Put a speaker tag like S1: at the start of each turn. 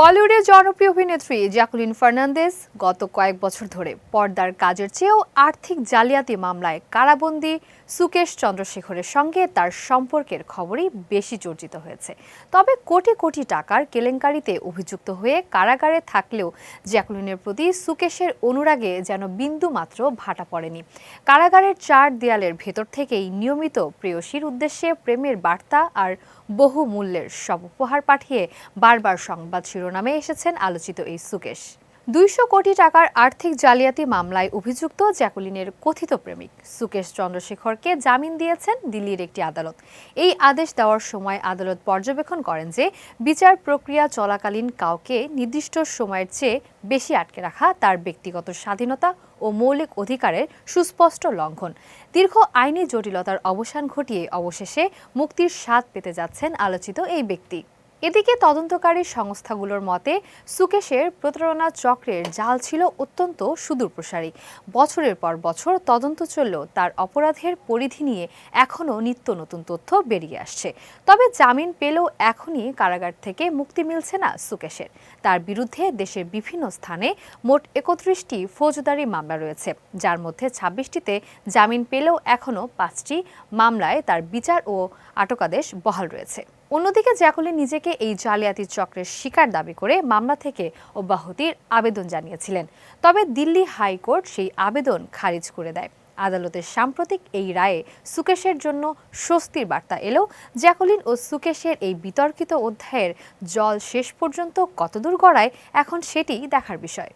S1: বলিউডের জনপ্রিয় অভিনেত্রী জ্যাকুলিন ফার্নান্দেজ গত কয়েক বছর ধরে পর্দার কাজের চেয়েও আর্থিক জালিয়াতি মামলায় কারাবন্দী সুকেশ চন্দ্রশেখরের সঙ্গে তার সম্পর্কের খবরই বেশি চর্চিত হয়েছে। তবে কোটি কোটি টাকার কেলেঙ্কারিতে অভিযুক্ত হয়ে কারাগারে থাকলেও জ্যাকুলিনের প্রতি সুকেশের অনুরাগে যেন বিন্দুমাত্র ভাটা পড়েনি। কারাগারের চার দেয়ালের ভেতর থেকেই নিয়মিত প্রেয়সীর উদ্দেশ্যে প্রেমের বার্তা আর বহু মূল্যের সব উপহার পাঠিয়ে বারবার সংবাদ শিরোনামে এসেছেন আলোচিত এই সুকেশ। ২০০ কোটি টাকার আর্থিক জালিয়াতি মামলায় অভিযুক্ত জ্যাকুলিনের কথিত প্রেমিক সুকেশ চন্দ্রশেখরকে জামিন দিয়েছেন দিল্লির একটি আদালত। এই আদেশ দেওয়ার সময় আদালত পর্যবেক্ষণ করেন যে বিচার প্রক্রিয়া চলাকালীন কাউকে নির্দিষ্ট সময়ের চেয়ে বেশি আটকে রাখা তার ব্যক্তিগত স্বাধীনতা ও মৌলিক অধিকারের সুস্পষ্ট লঙ্ঘন। দীর্ঘ আইনি জটিলতার অবসান ঘটিয়ে অবশেষে মুক্তির স্বাদ পেতে যাচ্ছেন আলোচিত এই ব্যক্তি। এদিকে তদন্তকারী সংস্থাগুলোর মতে সুকেশের প্রতারণা চক্রের জাল ছিল অত্যন্ত সুদূরপ্রসারী। বছরের পর বছর তদন্ত চললেও তার অপরাধের পরিধি নিয়ে এখনও নিত্য নতুন তথ্য বেরিয়ে আসছে। তবে জামিন পেলেও এখনই কারাগার থেকে মুক্তি মিলছে না সুকেশের। তার বিরুদ্ধে দেশের বিভিন্ন স্থানে মোট ৩১টি ফৌজদারি মামলা রয়েছে, যার মধ্যে ২৬টিতে জামিন পেলেও এখনও ৫টি মামলায় তার বিচার ও আটকাদেশ বহাল রয়েছে। অন্যদিকে জ্যাকুলিন নিজেকে এই জালিয়াতি চক্রের শিকার দাবি করে মামলা থেকে অব্যাহতির আবেদন জানিয়েছিলেন। তবে দিল্লি হাইকোর্ট সেই আবেদন খারিজ করে দেয়। আদালতের সাম্প্রতিক এই রায়ে সুকেশের জন্য স্বস্তির বার্তা এলেও জ্যাকুলিন ও সুকেশের এই বিতর্কিত অধ্যায়ের জল শেষ পর্যন্ত কতদূর গড়ায় এখন সেটি দেখার বিষয়।